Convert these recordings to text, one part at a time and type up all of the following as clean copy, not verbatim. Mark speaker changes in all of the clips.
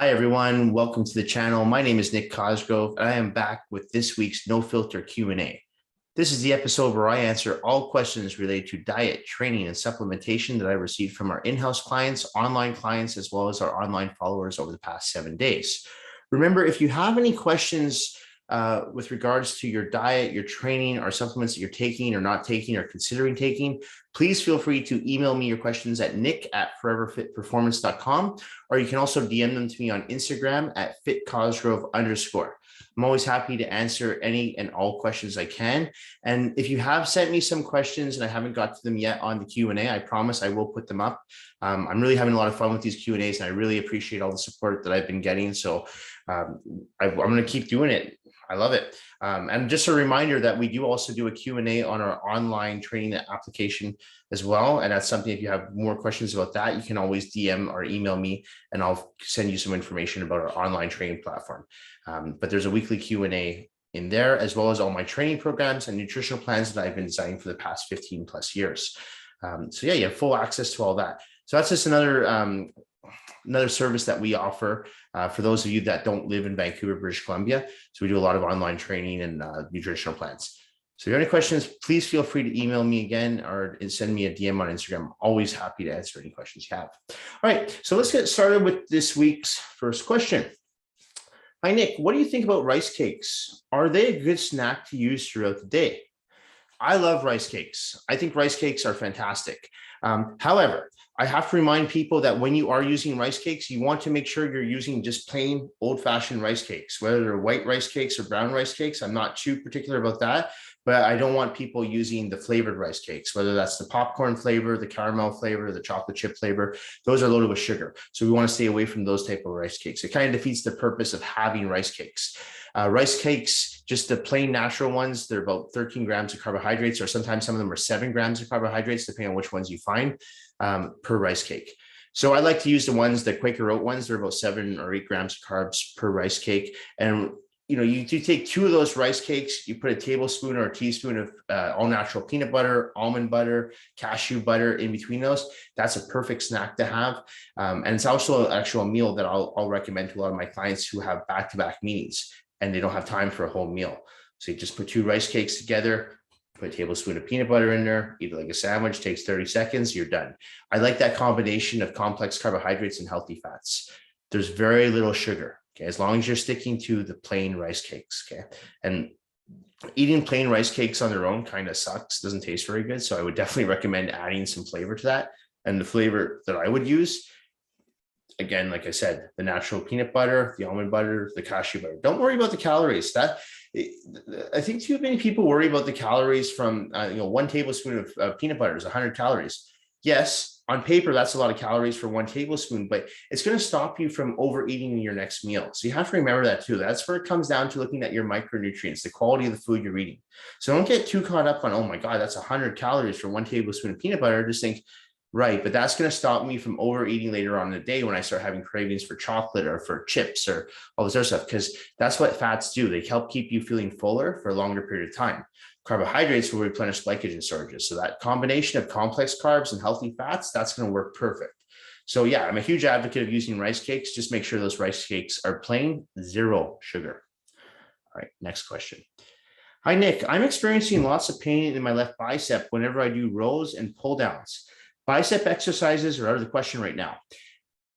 Speaker 1: Hi, everyone. Welcome to the channel. My name is Nick Cosgrove, and I am back with this week's No Filter Q&A. This is the episode where I answer all questions related to diet, training, and supplementation that I received from our in-house clients, online clients, as well as our online followers over the past 7 days. Remember, if you have any questions with regards to your diet, your training, or supplements that you're taking or not taking or considering taking, please feel free to email me your questions at nick@foreverfitperformance.com, or you can also DM them to me on Instagram at @fitcosgrove_. I'm always happy to answer any and all questions I can. And if you have sent me some questions and I haven't got to them yet on the Q&A, I promise I will put them up. I'm really having a lot of fun with these Q&As, and I really appreciate all the support that I've been getting. So I'm going to keep doing it. I love it. And just a reminder that we do also do a Q&A on our online training application as well. And that's something, if you have more questions about that, you can always DM or email me and I'll send you some information about our online training platform. But there's a weekly Q&A in there, as well as all my training programs and nutritional plans that I've been designing for the past 15 plus years. So yeah, you have full access to all that. So that's just another service that we offer for those of you that don't live in Vancouver, British Columbia. So we do a lot of online training and nutritional plans. So if you have any questions, please feel free to email me again or send me a DM on Instagram. I'm always happy to answer any questions you have. All right, so let's get started with this week's first question. Hi, Nick, what do you think about rice cakes? Are they a good snack to use throughout the day? I love rice cakes. I think rice cakes are fantastic. However, I have to remind people that when you are using rice cakes, you want to make sure you're using just plain old-fashioned rice cakes, whether they're white rice cakes or brown rice cakes. I'm not too particular about that, but I don't want people using the flavored rice cakes, whether that's the popcorn flavor, the caramel flavor, the chocolate chip flavor. Those are loaded with sugar. So we want to stay away from those type of rice cakes. It kind of defeats the purpose of having rice cakes. Rice cakes, just the plain natural ones, they're about 13 grams of carbohydrates, or sometimes some of them are 7 grams of carbohydrates, depending on which ones you find per rice cake. So I like to use the ones, the Quaker Oat ones, they're about 7 or 8 grams of carbs per rice cake. And you do take 2 of those rice cakes, you put a tablespoon or a teaspoon of all natural peanut butter, almond butter, cashew butter in between those. That's a perfect snack to have. And it's also an actual meal that I'll recommend to a lot of my clients who have back-to-back meetings and they don't have time for a whole meal. So you just put 2 rice cakes together, put a tablespoon of peanut butter in there, eat it like a sandwich, takes 30 seconds, you're done. I like that combination of complex carbohydrates and healthy fats. There's very little sugar, okay, as long as you're sticking to the plain rice cakes, okay? And eating plain rice cakes on their own kind of sucks, doesn't taste very good. So I would definitely recommend adding some flavor to that. And the flavor that I would use, again, like I said, the natural peanut butter, the almond butter, the cashew butter. Don't worry about the calories. I think too many people worry about the calories from 1 tablespoon of peanut butter is 100 calories. Yes, on paper, that's a lot of calories for 1 tablespoon, but it's going to stop you from overeating in your next meal. So you have to remember that too. That's where it comes down to looking at your micronutrients, the quality of the food you're eating. So don't get too caught up on, oh my God, that's 100 calories for 1 tablespoon of peanut butter. Just think, right, but that's going to stop me from overeating later on in the day when I start having cravings for chocolate or for chips or all this other stuff, because that's what fats do. They help keep you feeling fuller for a longer period of time. Carbohydrates will replenish glycogen storages. So that combination of complex carbs and healthy fats, that's going to work perfect. So yeah, I'm a huge advocate of using rice cakes. Just make sure those rice cakes are plain, 0 sugar. All right, next question. Hi, Nick. I'm experiencing lots of pain in my left bicep whenever I do rows and pull downs. Bicep exercises are out of the question right now.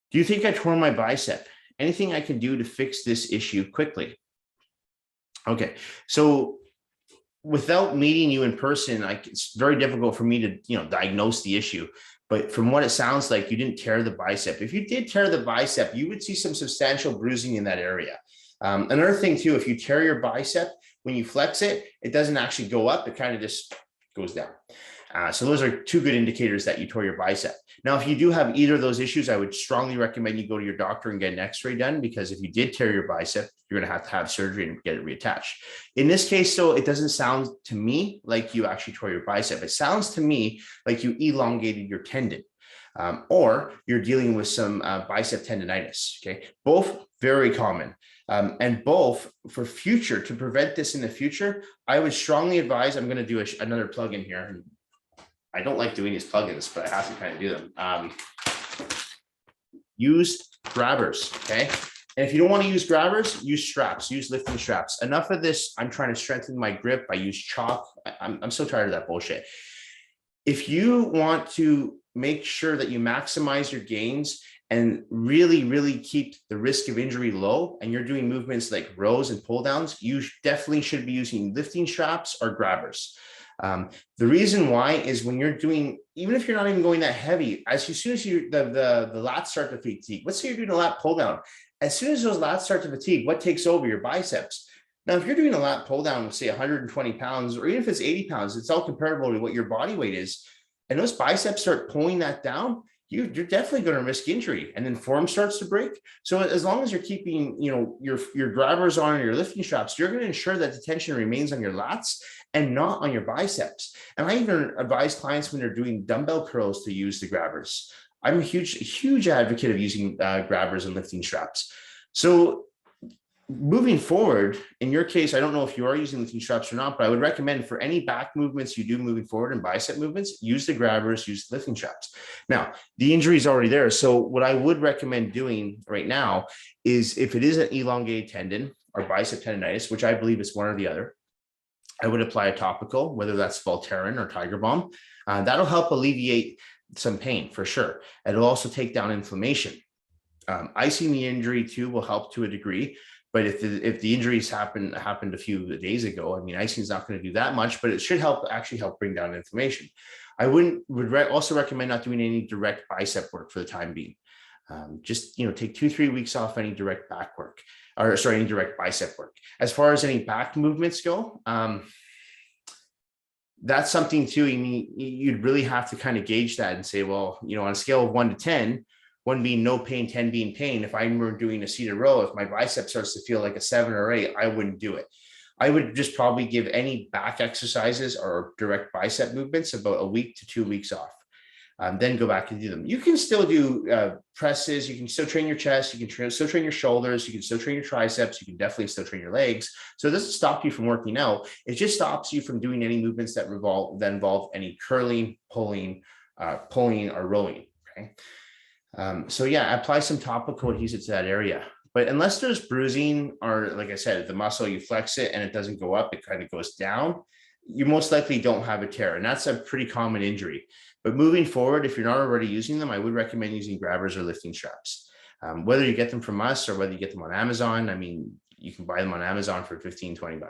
Speaker 1: Do you think I tore my bicep? Anything I can do to fix this issue quickly? Okay, so without meeting you in person, it's very difficult for me to diagnose the issue. But from what it sounds like, you didn't tear the bicep. If you did tear the bicep, you would see some substantial bruising in that area. Another thing too, if you tear your bicep, when you flex it, it doesn't actually go up. It kind of just goes down. So those are 2 good indicators that you tore your bicep. Now, if you do have either of those issues, I would strongly recommend you go to your doctor and get an x-ray done, because if you did tear your bicep, you're going to have surgery and get it reattached. In this case, though, it doesn't sound to me like you actually tore your bicep. It sounds to me like you elongated your tendon, or you're dealing with some bicep tendonitis, okay? Both very common. And both for future, to prevent this in the future, I would strongly advise, I'm going to do another plug-in here. I don't like doing these plugins, but I have to kind of do them. Use grabbers, okay? And if you don't want to use grabbers, use straps, use lifting straps. Enough of this. I'm trying to strengthen my grip. I use chalk. I'm so tired of that bullshit. If you want to make sure that you maximize your gains and really, really keep the risk of injury low, and you're doing movements like rows and pull downs, you definitely should be using lifting straps or grabbers. The reason why is when you're doing, even if you're not even going that heavy, as soon as the lats start to fatigue, let's say you're doing a lat pull down, as soon as those lats start to fatigue, what takes over? Your biceps. Now, if you're doing a lat pull down with say 120 pounds, or even if it's 80 pounds, it's all comparable to what your body weight is, and those biceps start pulling that down, you're definitely going to risk injury, and then form starts to break. So as long as you're keeping, your grabbers on and your lifting straps, you're going to ensure that the tension remains on your lats and not on your biceps. And I even advise clients when they're doing dumbbell curls to use the grabbers. I'm a huge advocate of using grabbers and lifting straps. So moving forward, in your case, I don't know if you are using lifting straps or not, but I would recommend for any back movements you do moving forward and bicep movements, use the grabbers, use the lifting straps. Now, the injury is already there. So what I would recommend doing right now is, if it is an elongated tendon or bicep tendonitis, which I believe is one or the other, I would apply a topical, whether that's Voltaren or Tiger Balm. That'll help alleviate some pain for sure. It'll also take down inflammation. Icing the injury too will help to a degree. But if the injuries happened a few days ago, I mean, icing is not going to do that much, but it should actually help bring down inflammation. I would also recommend not doing any direct bicep work for the time being. Just take 2-3 weeks off any direct back work, or sorry, any direct bicep work. As far as any back movements go, that's something too. You'd really have to kind of gauge that and say, well, on a scale of 1 to 10. 1 being no pain, 10 being pain. If I were doing a seated row, if my bicep starts to feel like a 7 or 8, I wouldn't do it. I would just probably give any back exercises or direct bicep movements about a week to 2 weeks off. Then go back and do them. You can still do presses. You can still train your chest. You can still train your shoulders. You can still train your triceps. You can definitely still train your legs. So it doesn't stop you from working out. It just stops you from doing any movements that involve any curling, pulling, or rowing. Okay. So yeah, apply some topical adhesive to that area. But unless there's bruising, or like I said, the muscle, you flex it and it doesn't go up, it kind of goes down, you most likely don't have a tear. And that's a pretty common injury. But moving forward, if you're not already using them, I would recommend using grabbers or lifting straps. Whether you get them from us or whether you get them on Amazon, I mean, you can buy them on Amazon for $15-20.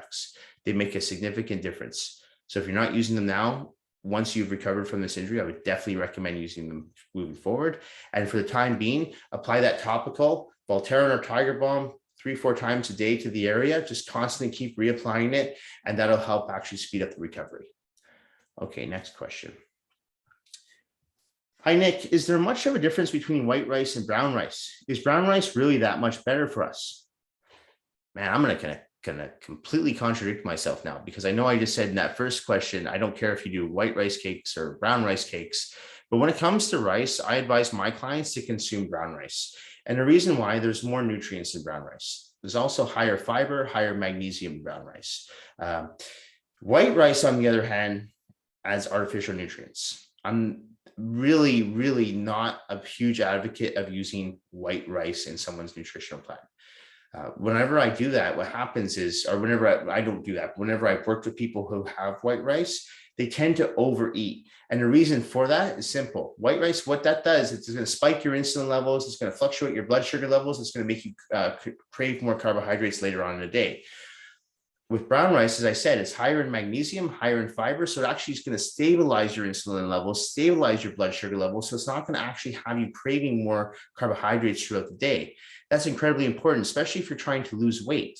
Speaker 1: They make a significant difference. So if you're not using them now, once you've recovered from this injury, I would definitely recommend using them moving forward. And for the time being, apply that topical Voltaren or Tiger Balm 3-4 times a day to the area. Just constantly keep reapplying it, and that'll help actually speed up the recovery. Okay, next question. Hi, Nick. Is there much of a difference between white rice and brown rice? Is brown rice really that much better for us? Man, I'm gonna completely contradict myself now, because I know I just said in that first question, I don't care if you do white rice cakes or brown rice cakes, but when it comes to rice, I advise my clients to consume brown rice. And the reason why, there's more nutrients in brown rice. There's also higher fiber, higher magnesium in brown rice. White rice, on the other hand, has artificial nutrients. I'm really not a huge advocate of using white rice in someone's nutritional plan. Whenever I do that, what happens is, or whenever I don't do that, whenever I've worked with people who have white rice, they tend to overeat. And the reason for that is simple. White rice, what that does, it's going to spike your insulin levels. It's going to fluctuate your blood sugar levels. It's going to make you crave more carbohydrates later on in the day. With brown rice, as I said, it's higher in magnesium, higher in fiber. So it actually is going to stabilize your insulin levels, stabilize your blood sugar levels. So it's not going to actually have you craving more carbohydrates throughout the day. That's incredibly important, especially if you're trying to lose weight.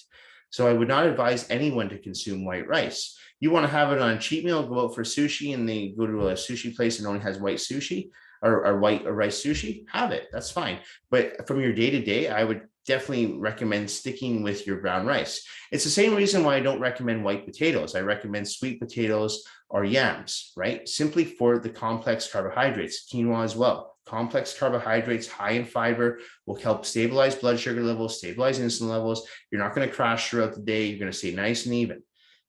Speaker 1: So I would not advise anyone to consume white rice. You want to have it on a cheat meal, go out for sushi, and they go to a sushi place and only has white sushi or white or rice sushi, have it. That's fine. But from your day-to-day, I would definitely recommend sticking with your brown rice. It's the same reason why I don't recommend white potatoes. I recommend sweet potatoes or yams, right? Simply for the complex carbohydrates, quinoa as well. Complex carbohydrates, high in fiber, will help stabilize blood sugar levels, stabilize insulin levels. You're not going to crash throughout the day. You're going to stay nice and even.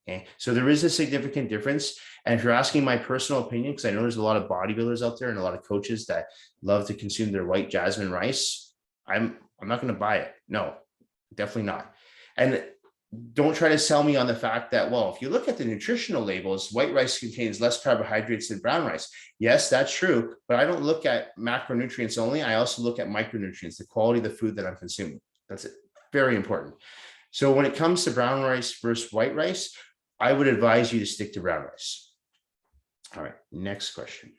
Speaker 1: Okay, so there is a significant difference. And if you're asking my personal opinion, because I know there's a lot of bodybuilders out there and a lot of coaches that love to consume their white jasmine rice, I'm not going to buy it. No, Definitely not. And don't try to sell me on the fact that, well, if you look at the nutritional labels, white rice contains less carbohydrates than brown rice. Yes, that's true, but I don't look at macronutrients only. I also look at micronutrients, the quality of the food that I'm consuming. That's it. Very important. So when it comes to brown rice versus white rice, I would advise you to stick to brown rice. All right, next question.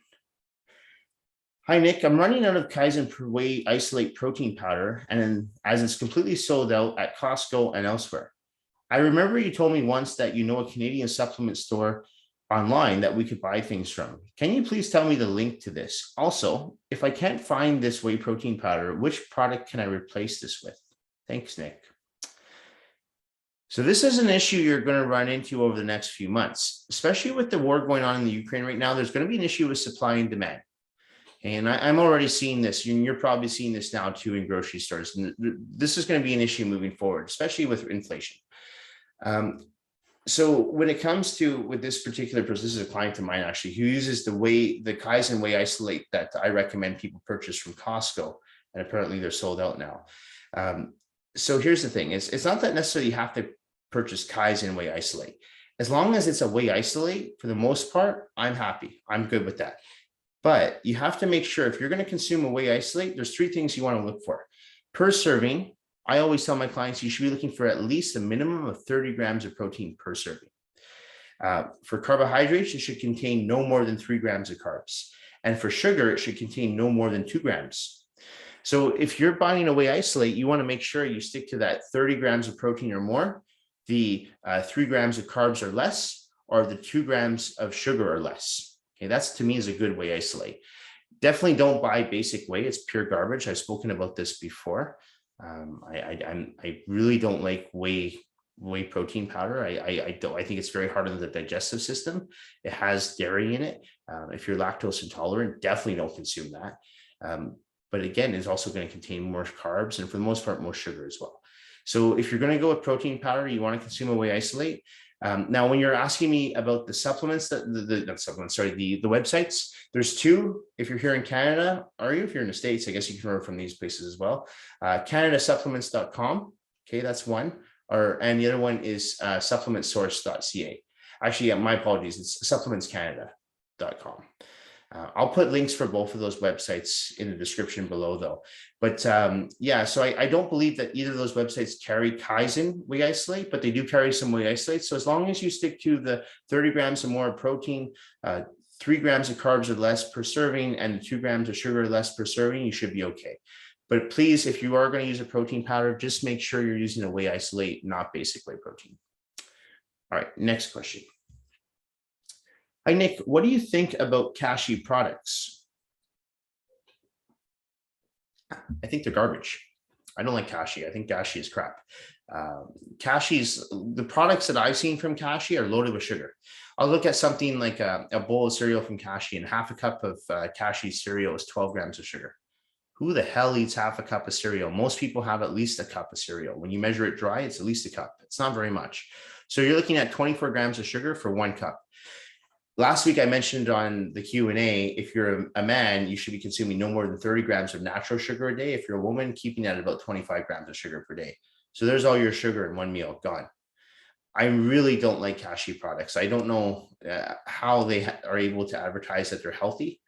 Speaker 1: Hi, Nick. I'm running out of Kaizen Whey Isolate protein powder, and as it's completely sold out at Costco and elsewhere. I remember you told me once that you know a Canadian supplement store online that we could buy things from. Can you please tell me the link to this? Also, if I can't find this whey protein powder, which product can I replace this with? Thanks, Nick. So this is an issue you're going to run into over the next few months, especially with the war going on in the Ukraine right now. There's going to be an issue with supply and demand. And I'm already seeing this, and you're probably seeing this now too in grocery stores. And this is going to be an issue moving forward, especially with inflation. So when it comes to with this particular person, this is a client of mine actually who uses the Kaizen Whey Isolate that I recommend people purchase from Costco, and apparently they're sold out now. So here's the thing: it's not that necessarily you have to purchase Kaizen Whey Isolate. As long as it's a whey isolate, for the most part, I'm happy. I'm good with that. But you have to make sure if you're going to consume a whey isolate, there's 3 things you want to look for. Per serving, I always tell my clients you should be looking for at least a minimum of 30 grams of protein per serving. For carbohydrates, it should contain no more than 3 grams of carbs. And for sugar, it should contain no more than 2 grams. So if you're buying a whey isolate, you want to make sure you stick to that 30 grams of protein or more, the 3 grams of carbs or less, or the 2 grams of sugar or less. Okay, that's to me is a good whey isolate. Definitely don't buy basic whey. It's pure garbage. I've spoken about this before. I really don't like whey protein powder. I think it's very hard on the digestive system. It has dairy in it. If you're lactose intolerant, definitely don't consume that. But again, it's also going to contain more carbs and for the most part, more sugar as well. So if you're going to go with protein powder, you want to consume a whey isolate. Now, when you're asking me about the supplements, the websites, there's 2. If you're here in Canada, or if you're in the States, I guess you can order from these places as well. CanadaSupplements.com. Okay, that's one. And the other one is supplementsource.ca. Actually, my apologies. It's supplementscanada.com. I'll put links for both of those websites in the description below, though. But yeah, so I don't believe that either of those websites carry Kaizen whey isolate, but they do carry some whey isolate. So as long as you stick to the 30 grams or more of protein, 3 grams of carbs or less per serving, and 2 grams of sugar or less per serving, you should be okay. But please, if you are going to use a protein powder, just make sure you're using a whey isolate, not basic whey protein. All right, next question. Hi, Nick, what do you think about cashew products? I think they're garbage. I don't like cashew. I think cashew is crap. The products that I've seen from cashew are loaded with sugar. I'll look at something like a bowl of cereal from cashew, and half a cup of cashew cereal is 12 grams of sugar. Who the hell eats half a cup of cereal? Most people have at least a cup of cereal. When you measure it dry, it's at least a cup. It's not very much. So you're looking at 24 grams of sugar for 1 cup. Last week, I mentioned on the Q&A, if you're a man, you should be consuming no more than 30 grams of natural sugar a day. If you're a woman, keeping at about 25 grams of sugar per day. So there's all your sugar in one meal gone. I really don't like cashew products. I don't know how they are able to advertise that they're healthy.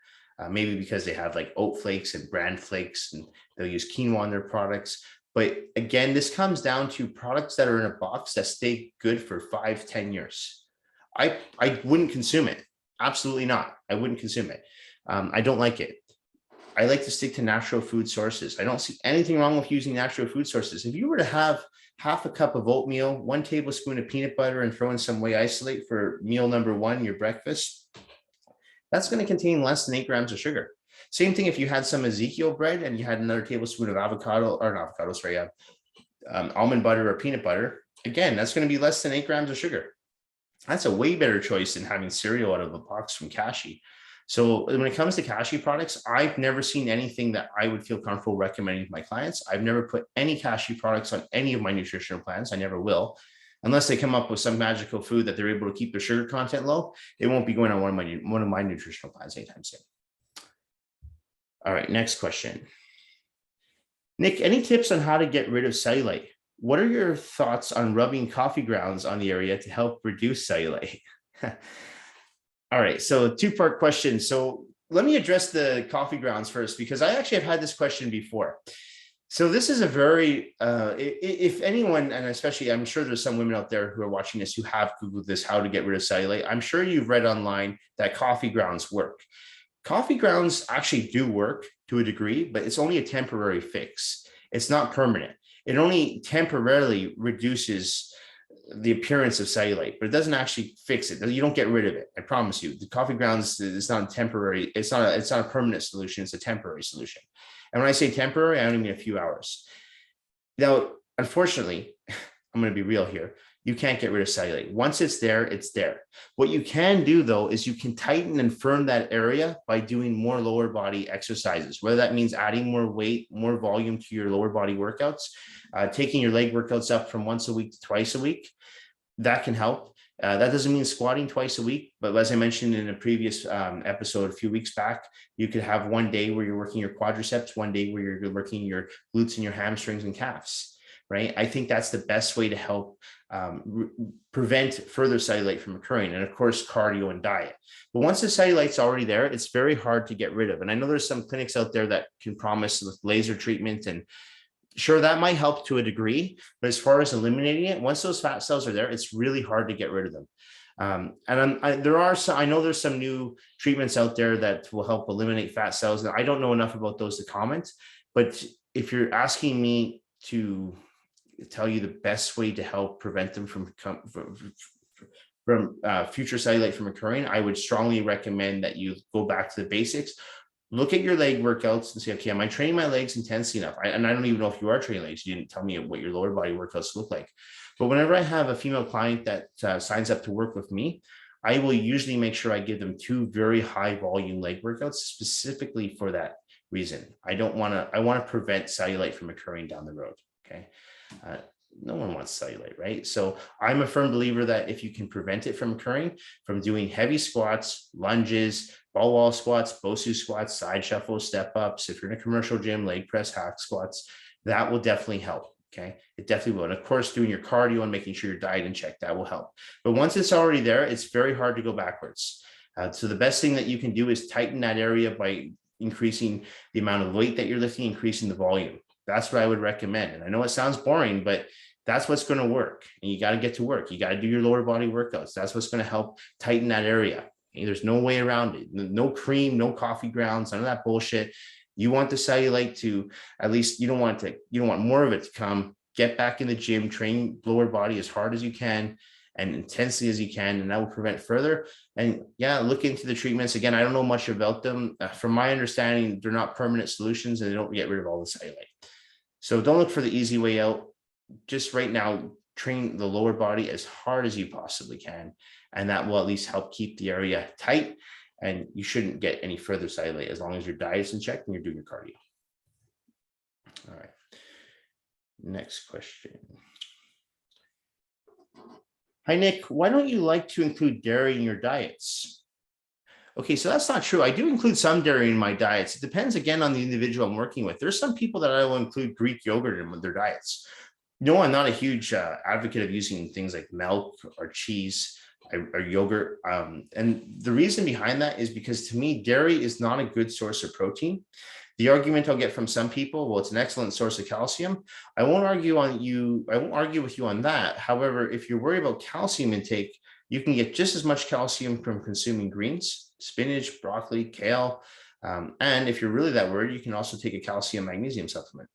Speaker 1: Maybe because they have like oat flakes and bran flakes, and they'll use quinoa on their products. But again, this comes down to products that are in a box that stay good for 5-10 years. I wouldn't consume it. Absolutely not. I wouldn't consume it. I don't like it. I like to stick to natural food sources. I don't see anything wrong with using natural food sources. If you were to have half a cup of oatmeal, 1 tablespoon of peanut butter, and throw in some whey isolate for meal number 1, your breakfast, that's going to contain less than 8 grams of sugar. Same thing if you had some Ezekiel bread and you had another tablespoon of almond butter or peanut butter. Again, that's going to be less than 8 grams of sugar. That's a way better choice than having cereal out of a box from cashew. So when it comes to cashew products, I've never seen anything that I would feel comfortable recommending to my clients. I've never put any cashew products on any of my nutritional plans. I never will. Unless they come up with some magical food that they're able to keep their sugar content low, it won't be going on one of my nutritional plans anytime soon. All right, next question. Nick, any tips on how to get rid of cellulite? What are your thoughts on rubbing coffee grounds on the area to help reduce cellulite? All right, so two-part question. So let me address the coffee grounds first, because I actually have had this question before. So this is a very, if anyone, and especially I'm sure there's some women out there who are watching this who have Googled this, how to get rid of cellulite. I'm sure you've read online that coffee grounds work. Coffee grounds actually do work to a degree, but it's only a temporary fix. It's not permanent. It only temporarily reduces the appearance of cellulite, but it doesn't actually fix it. You don't get rid of it. I promise you. The coffee grounds is not temporary. It's not a permanent solution. It's a temporary solution. And when I say temporary, I only mean a few hours. Now, unfortunately, I'm going to be real here. You can't get rid of cellulite. Once it's there, it's there. What you can do, though, is you can tighten and firm that area by doing more lower body exercises, whether that means adding more weight, more volume to your lower body workouts, taking your leg workouts up from once a week to twice a week. That can help. That doesn't mean squatting twice a week, but as I mentioned in a previous episode a few weeks back, you could have one day where you're working your quadriceps, one day where you're working your glutes and your hamstrings and calves, right? I think that's the best way to help prevent further cellulite from occurring. And of course, cardio and diet. But once the cellulite's already there, it's very hard to get rid of. And I know there's some clinics out there that can promise with laser treatment, and sure, that might help to a degree, but as far as eliminating it, once those fat cells are there, it's really hard to get rid of them. I know there's some new treatments out there that will help eliminate fat cells. And I don't know enough about those to comment, but if you're asking me to tell you the best way to help prevent them from future cellulite from occurring, I would strongly recommend that you go back to the basics. Look at your leg workouts and say, okay, am I training my legs intensely enough? And I don't even know if you are training legs. You didn't tell me what your lower body workouts look like. But whenever I have a female client that signs up to work with me, I will usually make sure I give them 2 very high volume leg workouts specifically for that reason. I want to prevent cellulite from occurring down the road. Okay. No one wants cellulite, right? So I'm a firm believer that if you can prevent it from occurring, from doing heavy squats, lunges, ball wall squats, Bosu squats, side shuffles, step ups, if you're in a commercial gym, leg press, hack squats, that will definitely help. Okay. It definitely will. And of course, doing your cardio and making sure your diet in check, that will help. But once it's already there, it's very hard to go backwards. So the best thing that you can do is tighten that area by increasing the amount of weight that you're lifting, increasing the volume. That's what I would recommend. And I know it sounds boring, but that's what's going to work. And you got to get to work. You got to do your lower body workouts. That's what's going to help tighten that area. Okay? There's no way around it. No cream, no coffee grounds, none of that bullshit. You want the cellulite to, at least you don't want more of it to come. Get back in the gym, train lower body as hard as you can and intensely as you can, and that will prevent further. And yeah, look into the treatments. Again, I don't know much about them. From my understanding, they're not permanent solutions and they don't get rid of all the cellulite. So don't look for the easy way out. Just right now, train the lower body as hard as you possibly can. And that will at least help keep the area tight. And you shouldn't get any further cellulite as long as your diet's in check and you're doing your cardio. All right. Next question. Hi, Nick. Why don't you like to include dairy in your diets? Okay, so that's not true. I do include some dairy in my diets. It depends, again, on the individual I'm working with. There's some people that I will include Greek yogurt in their diets. No, I'm not a huge advocate of using things like milk or cheese or yogurt. And the reason behind that is because, to me, dairy is not a good source of protein. The argument I'll get from some people, well, it's an excellent source of calcium. I won't argue with you on that. However, if you're worried about calcium intake, you can get just as much calcium from consuming greens, spinach, broccoli, kale. And if you're really that worried, you can also take a calcium magnesium supplement.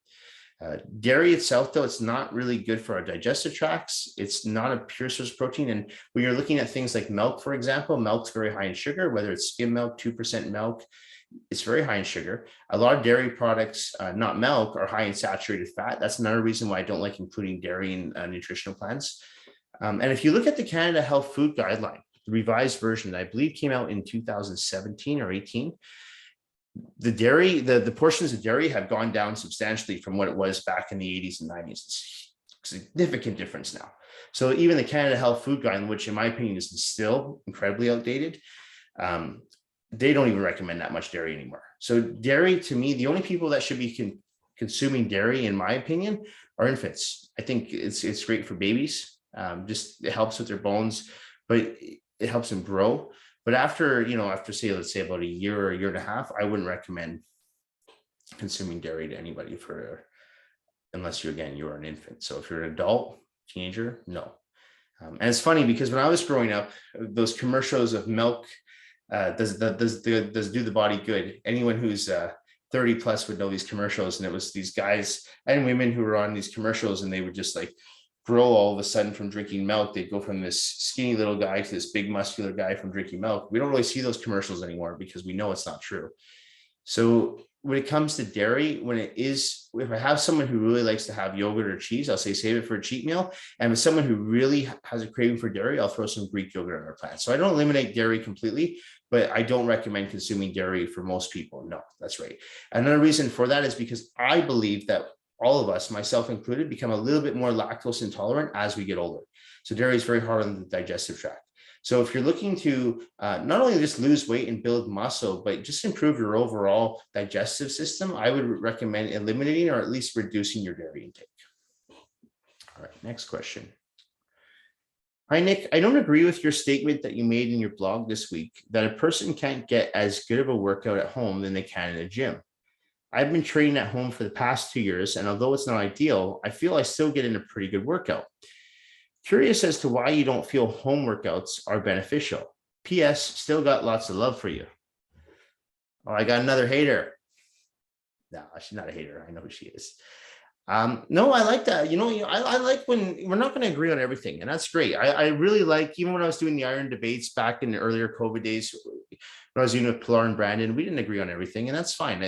Speaker 1: Dairy itself, though, it's not really good for our digestive tracts. It's not a pure source of protein. And when you're looking at things like milk, for example, milk's very high in sugar, whether it's skim milk, 2% milk, it's very high in sugar. A lot of dairy products, not milk, are high in saturated fat. That's another reason why I don't like including dairy in nutritional plans. And if you look at the Canada Health Food Guideline, the revised version that I believe came out in 2017 or 18, the dairy, the portions of dairy have gone down substantially from what it was back in the 80s and 90s. It's a significant difference now. So even the Canada Health Food Guideline, which in my opinion is still incredibly outdated, they don't even recommend that much dairy anymore. So dairy, to me, the only people that should be consuming dairy, in my opinion, are infants. I think it's great for babies. Just it helps with their bones, but it helps them grow. But after, after say, let's say about a year or a year and a half, I wouldn't recommend consuming dairy to anybody unless you're an infant. So if you're an adult, teenager, no. And it's funny because when I was growing up, those commercials of milk does do the body good. Anyone who's 30 plus would know these commercials, and it was these guys and women who were on these commercials, and they would just like grow all of a sudden from drinking milk. They'd go from this skinny little guy to this big muscular guy from drinking milk. We don't really see those commercials anymore because we know it's not true. So when it comes to dairy, if I have someone who really likes to have yogurt or cheese, I'll say save it for a cheat meal. And with someone who really has a craving for dairy, I'll throw some Greek yogurt on our plan. So I don't eliminate dairy completely, but I don't recommend consuming dairy for most people. No, that's right. Another reason for that is because I believe that all of us, myself included, become a little bit more lactose intolerant as we get older. So dairy is very hard on the digestive tract. So if you're looking to not only just lose weight and build muscle, but just improve your overall digestive system, I would recommend eliminating or at least reducing your dairy intake. All right, next question. Hi, Nick. I don't agree with your statement that you made in your blog this week that a person can't get as good of a workout at home than they can in a gym. I've been training at home for the past 2 years, and although it's not ideal, I feel I still get in a pretty good workout. Curious as to why you don't feel home workouts are beneficial. P.S. Still got lots of love for you. Oh, I got another hater. No, she's not a hater. I know who she is. No, I like that. I like when we're not going to agree on everything, and that's great. I really like, even when I was doing the iron debates back in the earlier COVID days, when I was doing with Pilar and Brandon, we didn't agree on everything, and that's fine.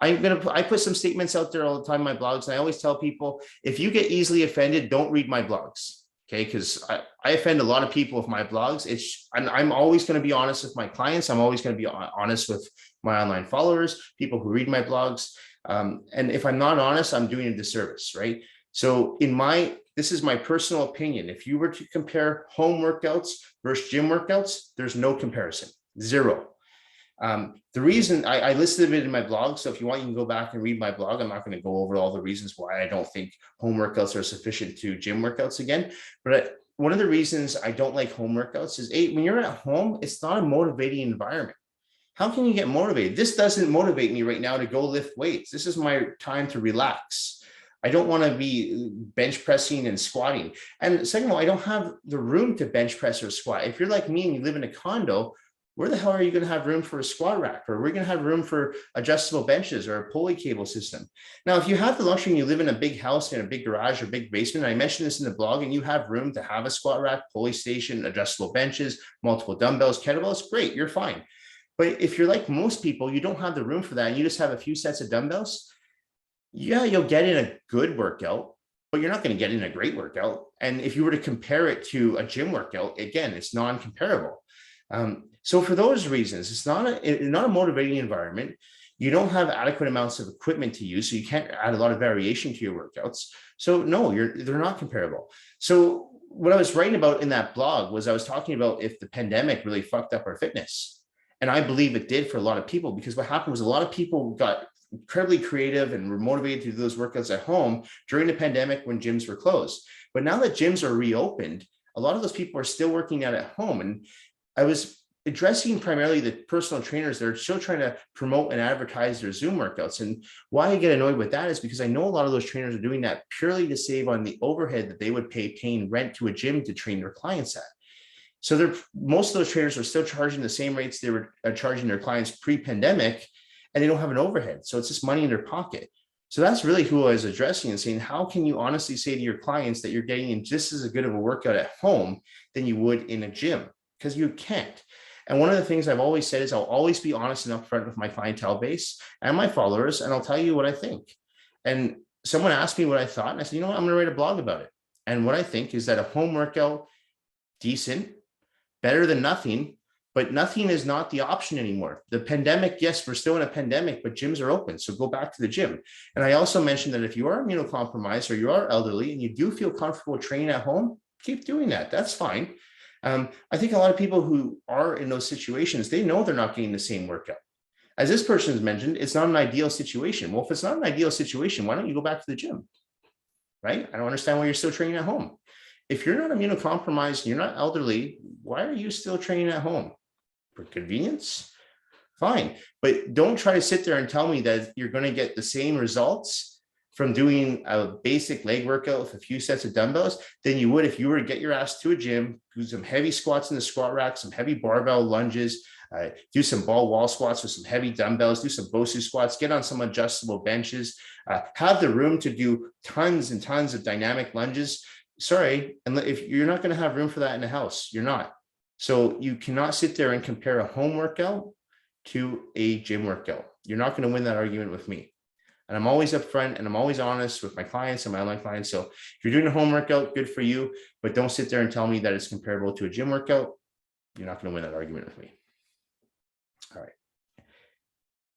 Speaker 1: I put some statements out there all the time in my blogs, and I always tell people, if you get easily offended, don't read my blogs. Okay, because I offend a lot of people with my blogs. I'm always going to be honest with my clients. I'm always going to be honest with my online followers, people who read my blogs. And if I'm not honest, I'm doing a disservice, right? So this is my personal opinion. If you were to compare home workouts versus gym workouts, there's no comparison, zero. The reason I listed it in my blog, so if you want, you can go back and read my blog. I'm not going to go over all the reasons why I don't think home workouts are sufficient to gym workouts again. But one of the reasons I don't like home workouts is when you're at home, it's not a motivating environment. How can you get motivated? This doesn't motivate me right now to go lift weights. This is my time to relax. I don't want to be bench pressing and squatting. And second of all, I don't have the room to bench press or squat. If you're like me and you live in a condo, where the hell are you going to have room for a squat rack? Or we're going to have room for adjustable benches or a pulley cable system. Now, if you have the luxury and you live in a big house, in a big garage or big basement, I mentioned this in the blog, and you have room to have a squat rack, pulley station, adjustable benches, multiple dumbbells, kettlebells, great, you're fine. But if you're like most people, you don't have the room for that, and you just have a few sets of dumbbells, yeah, you'll get in a good workout, but you're not going to get in a great workout. And if you were to compare it to a gym workout, again, it's non-comparable. So for those reasons, it's not a motivating environment. You don't have adequate amounts of equipment to use, so you can't add a lot of variation to your workouts. So no, they're not comparable. So what I was writing about in that blog was I was talking about if the pandemic really fucked up our fitness. And I believe it did for a lot of people, because what happened was a lot of people got incredibly creative and were motivated to do those workouts at home during the pandemic when gyms were closed. But now that gyms are reopened, a lot of those people are still working out at home. And I was addressing primarily the personal trainers that are still trying to promote and advertise their Zoom workouts. And why I get annoyed with that is because I know a lot of those trainers are doing that purely to save on the overhead that they would pay paying rent to a gym to train their clients at. So most of those trainers are still charging the same rates they were charging their clients pre-pandemic, and they don't have an overhead. So it's just money in their pocket. So that's really who I was addressing and saying, how can you honestly say to your clients that you're getting in just as good of a workout at home than you would in a gym? Because you can't. And one of the things I've always said is I'll always be honest and upfront with my clientele base and my followers, and I'll tell you what I think. And someone asked me what I thought, and I said, you know what, I'm going to write a blog about it. And what I think is that a home workout, decent, better than nothing, but nothing is not the option anymore. The pandemic, yes, we're still in a pandemic, but gyms are open. So go back to the gym. And I also mentioned that if you are immunocompromised or you are elderly and you do feel comfortable training at home, keep doing that. That's fine. I think a lot of people who are in those situations, they know they're not getting the same workout. As this person has mentioned, it's not an ideal situation. Well, if it's not an ideal situation, why don't you go back to the gym, right? I don't understand why you're still training at home. If you're not immunocompromised and you're not elderly, why are you still training at home? For convenience? Fine. But don't try to sit there and tell me that you're going to get the same results from doing a basic leg workout with a few sets of dumbbells than you would if you were to get your ass to a gym, do some heavy squats in the squat rack, some heavy barbell lunges, do some ball wall squats with some heavy dumbbells, do some BOSU squats, get on some adjustable benches, have the room to do tons and tons of dynamic lunges. Sorry, and if you're not going to have room for that in the house, you're not. So you cannot sit there and compare a home workout to a gym workout. You're not going to win that argument with me. And I'm always upfront and I'm always honest with my clients and my online clients. So if you're doing a home workout, good for you, but don't sit there and tell me that it's comparable to a gym workout. You're not going to win that argument with me. All right.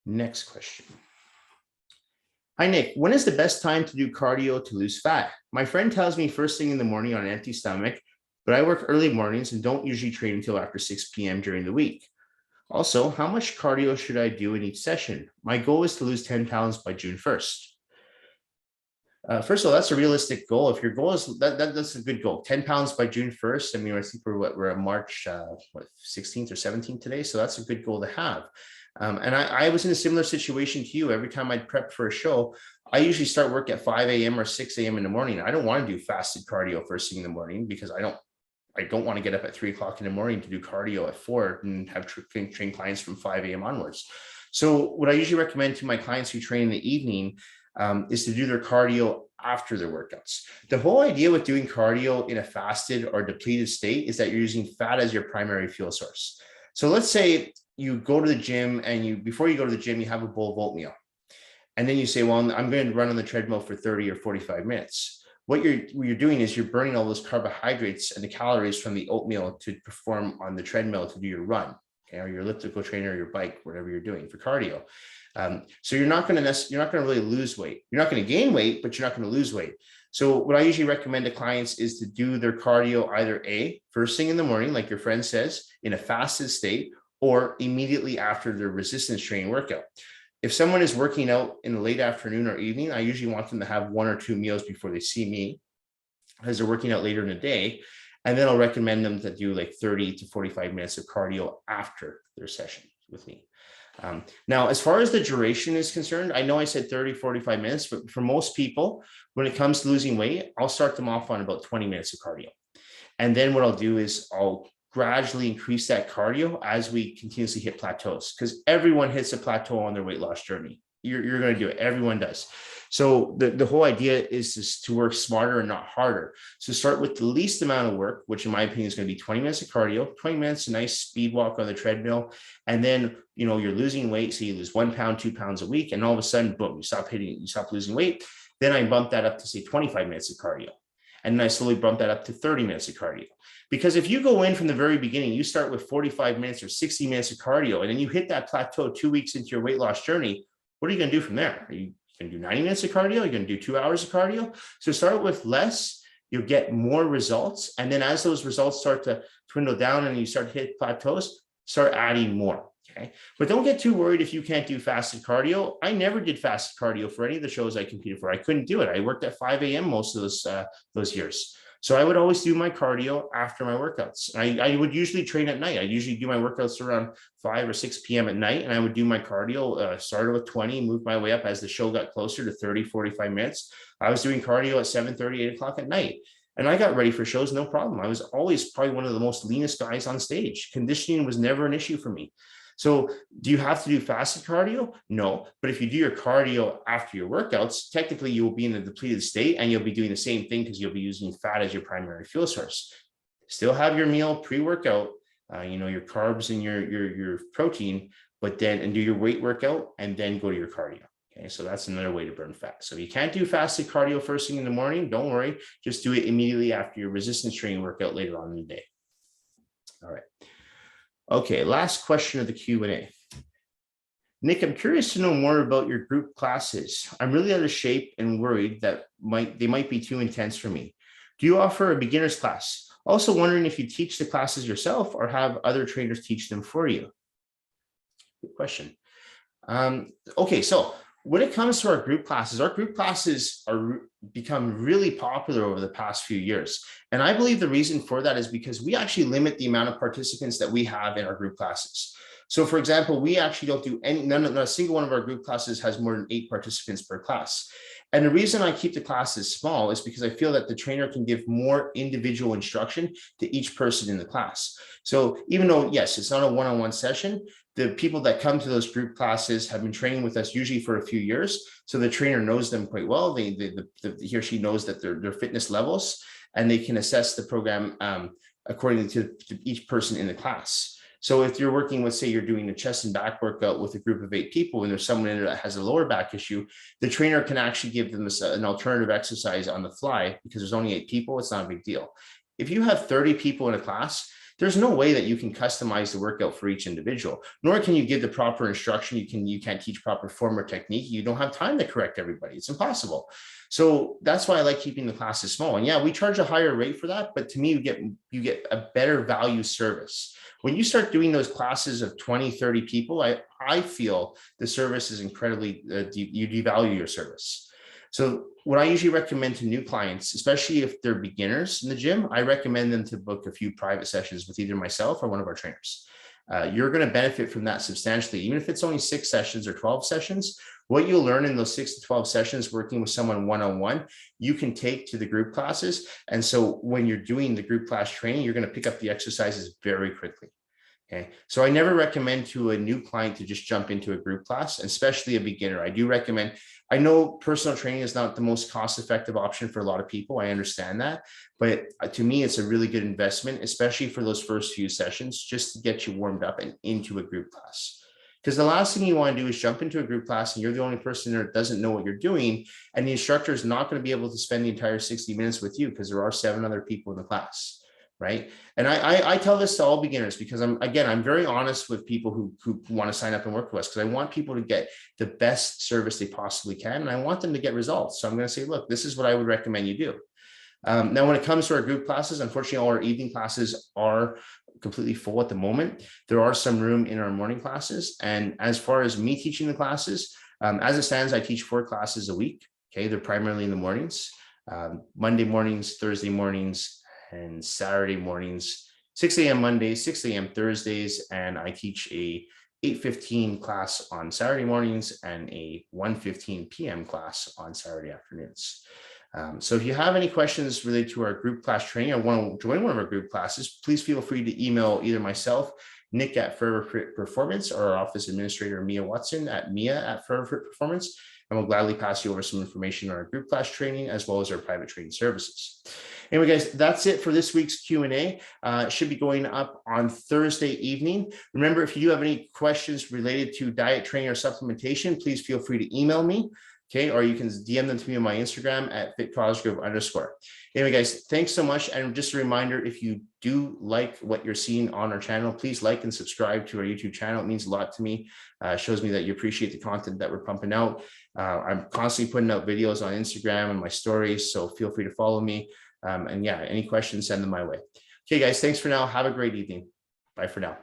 Speaker 1: Next question. Hi, Nick. When is the best time to do cardio to lose fat? My friend tells me first thing in the morning on an empty stomach, but I work early mornings and don't usually train until after 6 p.m. during the week. Also, how much cardio should I do in each session? My goal is to lose 10 pounds by June 1st. First of all, that's a realistic goal. If your goal is that's a good goal. 10 pounds by June 1st. I mean, I think we're at March 16th or 17th today. So that's a good goal to have. And I was in a similar situation to you. Every time I'd prep for a show, I usually start work at 5 a.m. or 6 a.m. in the morning. I don't want to do fasted cardio first thing in the morning because I don't want to get up at 3 o'clock in the morning to do cardio at 4 and have train clients from 5 a.m. onwards. So what I usually recommend to my clients who train in the evening is to do their cardio after their workouts. The whole idea with doing cardio in a fasted or depleted state is that you're using fat as your primary fuel source. So let's say you go to the gym and before you go to the gym, you have a bowl of oatmeal. And then you say, well, I'm going to run on the treadmill for 30 or 45 minutes. What you're doing is you're burning all those carbohydrates and the calories from the oatmeal to perform on the treadmill to do your run, okay, or your elliptical trainer, or your bike, whatever you're doing for cardio. So you're not going to really lose weight. You're not going to gain weight, but you're not going to lose weight. So what I usually recommend to clients is to do their cardio either first thing in the morning, like your friend says, in a fasted state, or immediately after their resistance training workout. If someone is working out in the late afternoon or evening, I usually want them to have 1 or 2 meals before they see me because they're working out later in the day. And then I'll recommend them to do like 30 to 45 minutes of cardio after their session with me. Now, as far as the duration is concerned, I know I said 30, 45 minutes, but for most people, when it comes to losing weight, I'll start them off on about 20 minutes of cardio. And then what I'll do is I'll gradually increase that cardio as we continuously hit plateaus, because everyone hits a plateau on their weight loss journey. You're going to do it. Everyone does. So the whole idea is just to work smarter and not harder. So start with the least amount of work, which in my opinion is going to be 20 minutes of cardio, 20 minutes, a nice speed walk on the treadmill. And then, you're losing weight. So you lose 1 pound, 2 pounds a week. And all of a sudden, boom, you stop losing weight. Then I bump that up to say 25 minutes of cardio. And then I slowly bump that up to 30 minutes of cardio. Because if you go in from the very beginning, you start with 45 minutes or 60 minutes of cardio, and then you hit that plateau 2 weeks into your weight loss journey, what are you going to do from there? Are you going to do 90 minutes of cardio? You're going to do 2 hours of cardio? So start with less, you'll get more results. And then as those results start to dwindle down and you start to hit plateaus, start adding more. Okay. But don't get too worried if you can't do fasted cardio. I never did fasted cardio for any of the shows I competed for. I couldn't do it. I worked at 5 a.m. most of those years. So I would always do my cardio after my workouts. I would usually train at night. I usually do my workouts around 5 or 6 p.m. at night. And I would do my cardio, started with 20, moved my way up as the show got closer to 30, 45 minutes. I was doing cardio at 7:30, 8 o'clock at night. And I got ready for shows, no problem. I was always probably one of the most leanest guys on stage. Conditioning was never an issue for me. So do you have to do fasted cardio? No. But if you do your cardio after your workouts, technically you will be in a depleted state and you'll be doing the same thing because you'll be using fat as your primary fuel source. Still have your meal pre-workout, your carbs and your protein, but then do your weight workout and then go to your cardio. Okay, so that's another way to burn fat. So if you can't do fasted cardio first thing in the morning, don't worry. Just do it immediately after your resistance training workout later on in the day. All right. Okay, last question of the Q&A. Nick, I'm curious to know more about your group classes. I'm really out of shape and worried that they might be too intense for me. Do you offer a beginner's class? Also wondering if you teach the classes yourself or have other trainers teach them for you. Good question. Okay, so when it comes to our group classes are become really popular over the past few years. And I believe the reason for that is because we actually limit the amount of participants that we have in our group classes. So for example, we actually don't do not a single one of our group classes has more than 8 participants per class. And the reason I keep the classes small is because I feel that the trainer can give more individual instruction to each person in the class. So even though, yes, it's not a one-on-one session, the people that come to those group classes have been training with us usually for a few years. So the trainer knows them quite well. He or she knows that their fitness levels, and they can assess the program according to each person in the class. So if you're working with, say, you're doing a chest and back workout with a group of 8 people, and there's someone in there that has a lower back issue, the trainer can actually give them an alternative exercise on the fly because there's only 8 people. It's not a big deal. If you have 30 people in a class, there's no way that you can customize the workout for each individual, nor can you give the proper instruction. You can't teach proper form or technique. You don't have time to correct everybody. It's impossible. So that's why I like keeping the classes small. And yeah, we charge a higher rate for that, but to me, you get a better value service. When you start doing those classes of 20, 30 people, I feel the service is incredibly, you devalue your service. So what I usually recommend to new clients, especially if they're beginners in the gym, I recommend them to book a few private sessions with either myself or one of our trainers. You're going to benefit from that substantially. Even if it's only 6 sessions or 12 sessions, what you'll learn in those 6 to 12 sessions working with someone one-on-one, you can take to the group classes. And so when you're doing the group class training, you're going to pick up the exercises very quickly. Okay, so I never recommend to a new client to just jump into a group class, especially a beginner. I do recommend, I know personal training is not the most cost-effective option for a lot of people. I understand that, but to me, it's a really good investment, especially for those first few sessions, just to get you warmed up and into a group class. Because the last thing you want to do is jump into a group class and you're the only person there that doesn't know what you're doing, and the instructor is not going to be able to spend the entire 60 minutes with you because there are 7 other people in the class. Right. And I tell this to all beginners because I'm very honest with people who want to sign up and work with us, because I want people to get the best service they possibly can. And I want them to get results. So I'm going to say, look, this is what I would recommend you do. Now, when it comes to our group classes, unfortunately, all our evening classes are completely full at the moment. There are some room in our morning classes. And as far as me teaching the classes, as it stands, I teach 4 classes a week. Okay. They're primarily in the mornings, Monday mornings, Thursday mornings, and Saturday mornings, 6 a.m. Mondays, 6 a.m. Thursdays, and I teach a 8:15 class on Saturday mornings and a 1:15 p.m. class on Saturday afternoons. So if you have any questions related to our group class training or want to join one of our group classes, please feel free to email either myself, Nick at Forever Fit Performance, or our office administrator, Mia Watson at Mia at Forever Fit Performance, and we'll gladly pass you over some information on our group class training as well as our private training services. Anyway, guys, that's it for this week's Q&A. It should be going up on Thursday evening. Remember, if you do have any questions related to diet training or supplementation, please feel free to email me. Okay, or you can DM them to me on my Instagram at @fitcausgrove_. Anyway, guys, thanks so much. And just a reminder, if you do like what you're seeing on our channel, please like and subscribe to our YouTube channel. It means a lot to me. Shows me that you appreciate the content that we're pumping out. I'm constantly putting out videos on Instagram and my stories, so feel free to follow me. And yeah, any questions, send them my way. Okay, guys, thanks for now. Have a great evening. Bye for now.